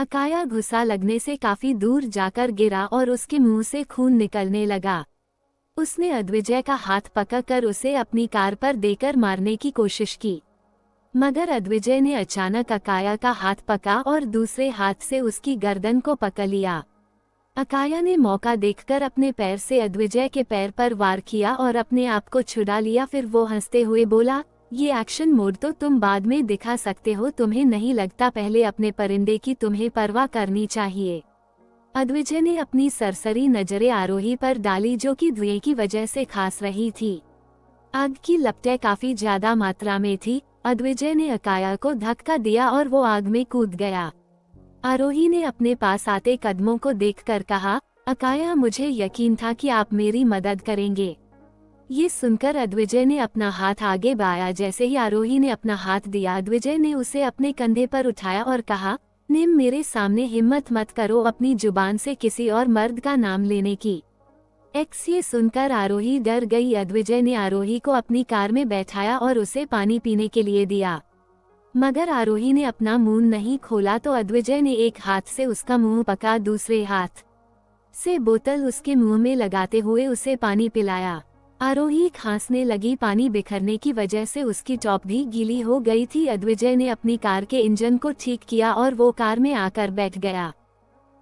अकाया घुसा लगने से काफी दूर जाकर गिरा और उसके मुंह से खून निकलने लगा। उसने अद्विजय का हाथ पकड़कर उसे अपनी कार पर देकर मारने की कोशिश की, मगर अद्विजय ने अचानक अकाया का हाथ पकड़ा और दूसरे हाथ से उसकी गर्दन को पकड़ लिया। अकाया ने मौका देखकर अपने पैर से अद्विजय के पैर पर वार किया और अपने आप को छुड़ा लिया। फिर वो हंसते हुए बोला, ये एक्शन मोड तो तुम बाद में दिखा सकते हो, तुम्हें नहीं लगता पहले अपने परिंदे की तुम्हें परवाह करनी चाहिए। अद्विजय ने अपनी सरसरी नजरें आरोही पर डाली जो कि धुएं की वजह से खास रही थी। आग की लपटें काफी ज्यादा मात्रा में थी। अद्विजय ने अकाया को धक्का दिया और वो आग में कूद गया। आरोही ने अपने पास आते कदमों को देखकर कहा, अकाया मुझे यकीन था कि आप मेरी मदद करेंगे। ये सुनकर अद्विजय ने अपना हाथ आगे बढ़ाया। जैसे ही आरोही ने अपना हाथ दिया, अद्विजय ने उसे अपने कंधे पर उठाया और कहा, निम मेरे सामने हिम्मत मत करो अपनी जुबान से किसी और मर्द का नाम लेने की। ये सुनकर आरोही डर गई। अद्विजय ने आरोही को अपनी कार में बैठाया और उसे पानी पीने के लिए दिया, मगर आरोही ने अपना मुंह नहीं खोला तो अद्विजय ने एक हाथ से उसका मुंह पकड़ा, दूसरे हाथ से बोतल उसके मुंह में लगाते हुए उसे पानी पिलाया। आरोही खांसने लगी। पानी बिखरने की वजह से उसकी टॉप भी गीली हो गई थी। अद्विजय ने अपनी कार के इंजन को ठीक किया और वो कार में आकर बैठ गया।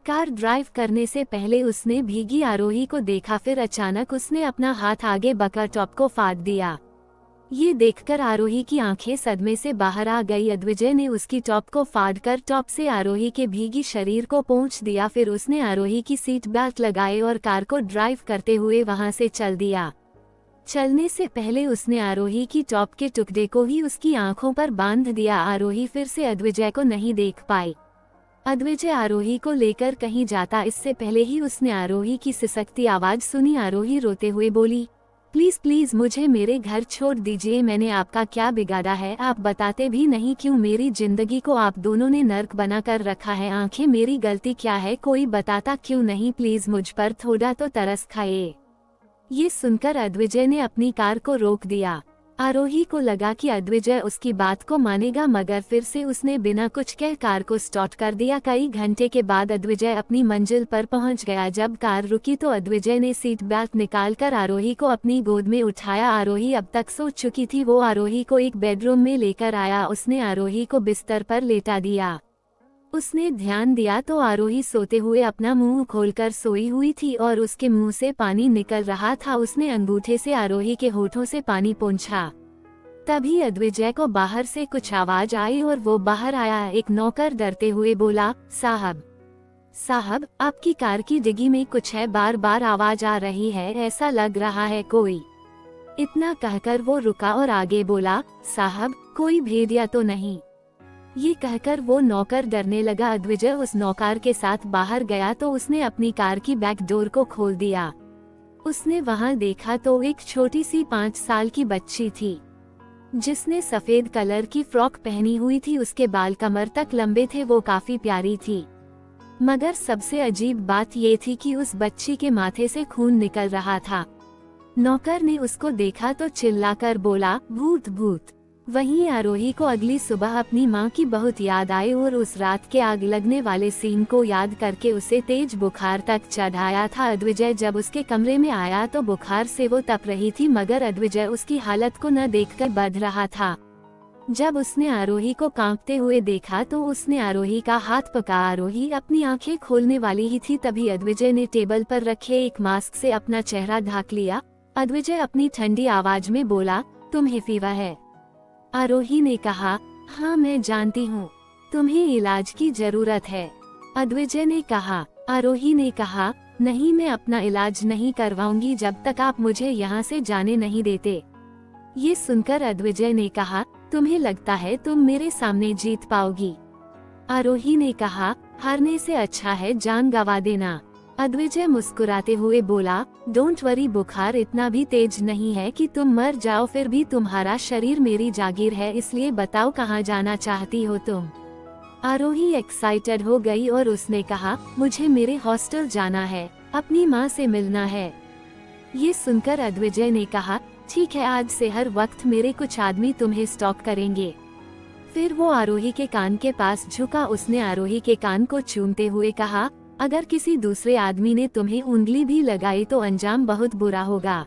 कार ड्राइव करने से पहले उसने भीगी आरोही को देखा, फिर अचानक उसने अपना हाथ आगे बढ़कर टॉप को फाड़ दिया। ये देखकर आरोही की आंखें सदमे से बाहर आ गई। अद्विजय ने उसकी टॉप को फाड़कर टॉप से आरोही के भीगी शरीर को पोंछ दिया। फिर उसने आरोही की सीट बेल्ट लगाए और कार को ड्राइव करते हुए वहां से चल दिया। चलने से पहले उसने आरोही की टॉप के टुकड़े को ही उसकी आंखों पर बांध दिया। आरोही फिर से अद्विजय को नहीं देख पाई। अद्विजय आरोही को लेकर कहीं जाता इससे पहले ही उसने आरोही की सिसकती आवाज सुनी। आरोही रोते हुए बोली, प्लीज प्लीज मुझे मेरे घर छोड़ दीजिए, मैंने आपका क्या बिगाड़ा है, आप बताते भी नहीं क्यों, मेरी जिंदगी को आप दोनों ने नर्क बना कर रखा है, आंखें मेरी गलती क्या है, कोई बताता क्यों नहीं, प्लीज मुझ पर थोड़ा तो तरस खाए। ये सुनकर अद्विजय ने अपनी कार को रोक दिया। आरोही को लगा कि अद्विजय उसकी बात को मानेगा, मगर फिर से उसने बिना कुछ कह कार को स्टार्ट कर दिया। कई घंटे के बाद अद्विजय अपनी मंजिल पर पहुंच गया। जब कार रुकी तो अद्विजय ने सीट बेल्ट निकालकर आरोही को अपनी गोद में उठाया। आरोही अब तक सो चुकी थी। वो आरोही को एक बेडरूम में लेकर आया। उसने आरोही को बिस्तर पर लेटा दिया। उसने ध्यान दिया तो आरोही सोते हुए अपना मुंह खोलकर सोई हुई थी और उसके मुंह से पानी निकल रहा था। उसने अंगूठे से आरोही के होठों से पानी पोंछा। तभी अद्विजय को बाहर से कुछ आवाज आई और वो बाहर आया। एक नौकर डरते हुए बोला, साहब आपकी कार की डिग्गी में कुछ है, बार बार आवाज आ रही है, ऐसा लग रहा है कोई। इतना कहकर वो रुका और आगे बोला, साहब कोई भेड़िया तो नहीं। ये कहकर वो नौकर डरने लगा। अद्विजय उस नौकर के साथ बाहर गया तो उसने अपनी कार की बैक डोर को खोल दिया। उसने वहां देखा तो एक छोटी सी 5 साल की बच्ची थी जिसने सफेद कलर की फ्रॉक पहनी हुई थी। उसके बाल कमर तक लंबे थे। वो काफी प्यारी थी, मगर सबसे अजीब बात ये थी कि उस बच्ची के माथे से खून निकल रहा था। नौकर ने उसको देखा तो चिल्लाकर बोला, भूत भूत। वहीं आरोही को अगली सुबह अपनी माँ की बहुत याद आई और उस रात के आग लगने वाले सीन को याद करके उसे तेज बुखार तक चढ़ाया था। अद्विजय जब उसके कमरे में आया तो बुखार से वो तप रही थी, मगर अद्विजय उसकी हालत को न देखकर बढ़ रहा था। जब उसने आरोही को कांपते हुए देखा तो उसने आरोही का हाथ पकड़ा। आरोही अपनी आंखें खोलने वाली ही थी, तभी अद्विजय ने टेबल पर रखे एक मास्क से अपना चेहरा ढक लिया। अद्विजय अपनी ठंडी आवाज में बोला, तुम्हें फीवर है? आरोही ने कहा, हाँ मैं जानती हूँ, तुम्हें इलाज की जरूरत है। अद्विजय ने कहा। आरोही ने कहा, नहीं मैं अपना इलाज नहीं करवाऊंगी जब तक आप मुझे यहाँ से जाने नहीं देते। ये सुनकर अद्विजय ने कहा, तुम्हें लगता है तुम मेरे सामने जीत पाओगी? आरोही ने कहा, हारने से अच्छा है जान गंवा देना। अद्विजय मुस्कुराते हुए बोला, डोंट वरी, बुखार इतना भी तेज नहीं है कि तुम मर जाओ, फिर भी तुम्हारा शरीर मेरी जागीर है, इसलिए बताओ कहाँ जाना चाहती हो तुम? आरोही एक्साइटेड हो गई और उसने कहा, मुझे मेरे हॉस्टल जाना है, अपनी माँ से मिलना है। ये सुनकर अद्विजय ने कहा, ठीक है, आज से हर वक्त मेरे कुछ आदमी तुम्हें स्टॉक करेंगे। फिर वो आरोही के कान के पास झुका। उसने आरोही के कान को चूमते हुए कहा, अगर किसी दूसरे आदमी ने तुम्हें उंगली भी लगाई तो अंजाम बहुत बुरा होगा।